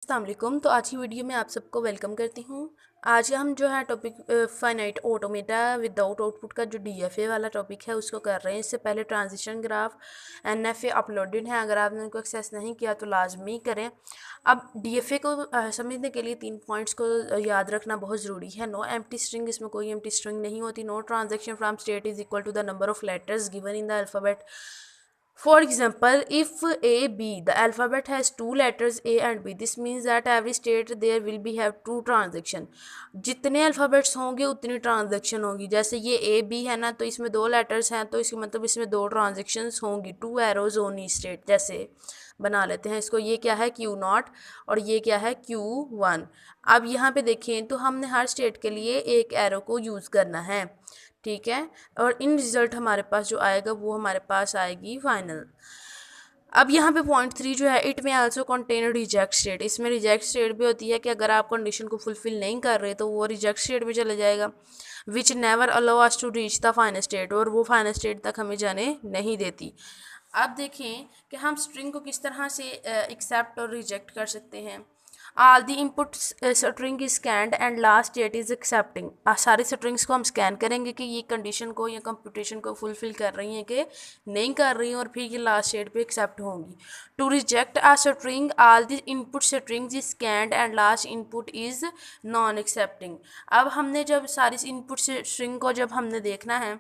अस्सलाम वालेकुम। तो आज की वीडियो में आप सबको वेलकम करती हूँ। आज हम जो है topic finite automata without output का जो डीएफए वाला टॉपिक है उसको कर रहे हैं। इससे पहले ट्रांजिशन ग्राफ एनएफए अपलोडेड है, अगर आपने उनको एक्सेस नहीं किया तो लाजमी करें। अब डीएफए को समझने के लिए 3 पॉइंट्स को याद रखना बहुत ज़रूरी है। नो एम्प्टी स्ट्रिंग, इसमें कोई एम्प्टी स्ट्रिंग नहीं होती। No transaction from state is equal to the number of letters given in the alphabet. For example, if A, B, the alphabet has 2 letters A and B, this means that every state there will be have 2 transaction. जितने alphabets होंगे उतनी transaction होगी। जैसे ये A B है ना, तो इसमें 2 लेटर्स हैं, तो इसका मतलब इसमें 2 ट्रांजेक्शन्स होंगी। 2 एरोज ऑन ईच स्टेट जैसे बना लेते हैं इसको। ये क्या है Q0 और ये क्या है Q1। अब यहाँ पे देखें तो हमने हर स्टेट के लिए एक एरो को यूज़ करना है, ठीक है। और इन रिज़ल्ट हमारे पास जो आएगा वो हमारे पास आएगी फाइनल। अब यहाँ पे पॉइंट 3 जो है, इट में आल्सो कंटेन रिजेक्ट स्टेट। इसमें रिजेक्ट स्टेट भी होती है कि अगर आप कंडीशन को फुलफिल नहीं कर रहे तो वो रिजेक्ट स्टेट में चला जाएगा। Which never allow us to reach the final state, और वो फाइनल स्टेट तक हमें जाने नहीं देती। अब देखें कि हम स्ट्रिंग को किस तरह से एक्सेप्ट और रिजेक्ट कर सकते हैं। All the input string is scanned and last state is accepting. सारी स्ट्रिंग्स को हम स्कैन करेंगे कि ये कंडीशन को या कंप्यूटेशन को फुलफिल कर रही हैं कि नहीं कर रही हैं, और फिर ये लास्ट स्टेट पे एक्सेप्ट होंगी। To reject a string, all the input strings is scanned and last input is non accepting. अब हमने जब सारी इनपुट स्ट्रिंग को जब हमने देखना है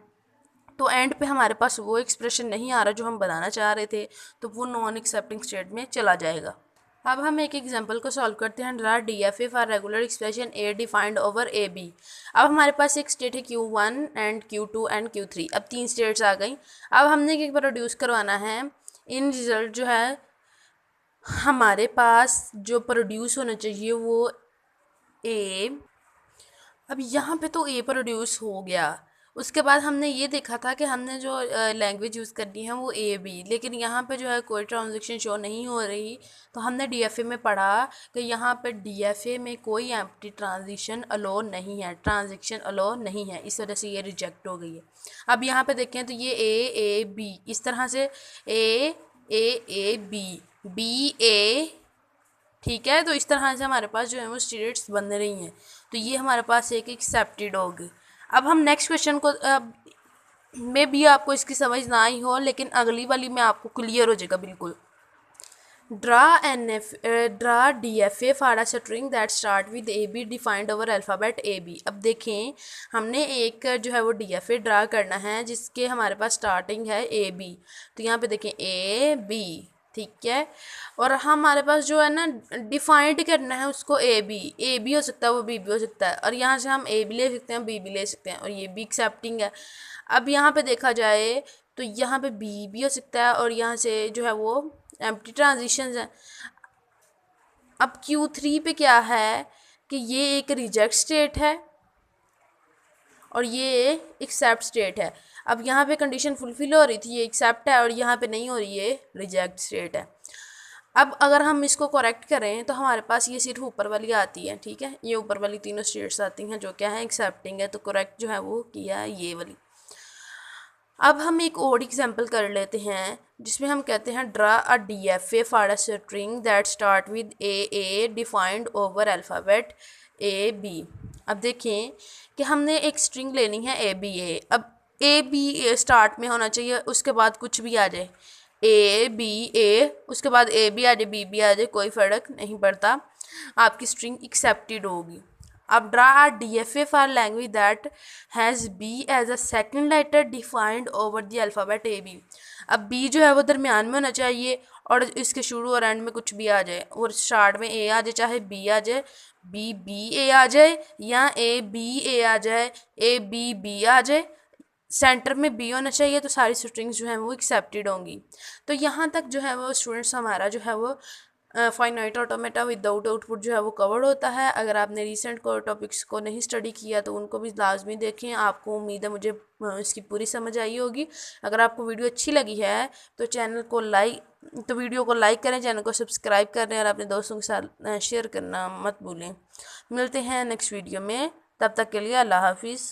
तो एंड पे हमारे पास वो एक्सप्रेशन नहीं आ रहा जो हम बनाना चाह रहे थे, तो वो नॉन एक्सेप्टिंग स्टेट में चला जाएगा। अब हम एक एग्जांपल को सॉल्व करते हैं। Draw DFA for regular expression A defined over A B. अब हमारे पास एक स्टेट है Q1 and Q2 and Q3। अब 3 स्टेट्स आ गई। अब हमने एक प्रोड्यूस करवाना है। इन रिजल्ट जो है हमारे पास जो प्रोड्यूस होना चाहिए वो ए। अब यहाँ पे तो ए प्रोड्यूस हो गया। उसके बाद हमने ये देखा था कि हमने जो लैंग्वेज यूज़ करनी है वो ए बी, लेकिन यहाँ पे जो है कोई ट्रांजेक्शन शो नहीं हो रही। तो हमने डीएफए में पढ़ा कि यहाँ पे डीएफए में कोई एम्प्टी ट्रांजिशन अलो नहीं है, ट्रांजेक्शन अलो नहीं है, इस वजह से ये रिजेक्ट हो गई है। अब यहाँ पे देखें तो ये ए बी, इस तरह से ए बी बी ए, ठीक है। तो इस तरह से हमारे पास जो है वो स्टेट्स बन रही हैं। तो ये हमारे पास एक एक्सेप्टेड होगी। अब हम नेक्स्ट क्वेश्चन को में भी आपको इसकी समझ ना आई हो, लेकिन अगली वाली में आपको क्लियर हो जाएगा बिल्कुल। Draw DFA for a string that start with A B defined over alphabet A B. अब देखें हमने एक जो है वो डीएफए ड्रा करना है जिसके हमारे पास स्टार्टिंग है ए बी। तो यहाँ पे देखें ए बी, ठीक है। और हमारे पास जो है ना डिफाइंड करना है उसको ए बी हो सकता है, वो बी हो सकता है, और यहाँ से हम ए भी ले सकते हैं, बी भी ले सकते हैं, और ये भी एक्सेप्टिंग है। अब यहाँ पे देखा जाए तो यहाँ पे बी भी हो सकता है, और यहाँ से जो है वो एम्प्टी ट्रांजिशंस हैं। अब Q3 पे क्या है कि ये एक रिजेक्ट स्टेट है और ये एक्सेप्ट स्टेट है। अब यहाँ पे कंडीशन फुलफिल हो रही थी, ये एक्सेप्ट है, और यहाँ पे नहीं हो रही, ये रिजेक्ट स्टेट है। अब अगर हम इसको करेक्ट करें तो हमारे पास ये सिर्फ ऊपर वाली आती है, ठीक है। ये ऊपर वाली तीनों स्टेट्स आती हैं जो क्या है एक्सेप्टिंग है, तो करेक्ट जो है वो किया है ये वाली। अब हम एक और एग्जांपल कर लेते हैं जिसमें हम कहते हैं draw a DFA for a string that start with A defined over alphabet A B. अब देखें कि हमने एक स्ट्रिंग लेनी है ए बी ए। अब ए बी स्टार्ट में होना चाहिए, उसके बाद कुछ भी आ जाए, ए बी ए, उसके बाद ए भी आ जाए बी भी आ जाए, कोई फ़र्क नहीं पड़ता, आपकी स्ट्रिंग एक्सेप्टेड होगी। अब draw a DFA for language that has B as a second letter defined over the alphabet A B. अब बी जो है वो दरमियान में होना चाहिए और इसके शुरू और एंड में कुछ भी आ जाए, और स्टार्ट में ए आ जाए, चाहे बी आ जाए, बी ए आ जाए, या ए बी ए आ जाए, ए बी आ जाए, सेंटर में बी होना चाहिए, तो सारी स्ट्रिंग्स जो हैं वो एक्सेप्टेड होंगी। तो यहाँ तक जो है वो स्टूडेंट्स हमारा जो है वो फाइनाइट ऑटोमेटा विदाउट आउटपुट जो है वो कवर्ड होता है। अगर आपने रिसेंट को टॉपिक्स को नहीं स्टडी किया तो उनको भी लाजमी देखें। आपको उम्मीद है मुझे इसकी पूरी समझ आई होगी। अगर आपको वीडियो अच्छी लगी है तो वीडियो को लाइक करें, चैनल को सब्सक्राइब करें, और अपने दोस्तों के साथ शेयर करना मत भूलें। मिलते हैं नेक्स्ट वीडियो में, तब तक के लिए अल्लाह हाफिज़।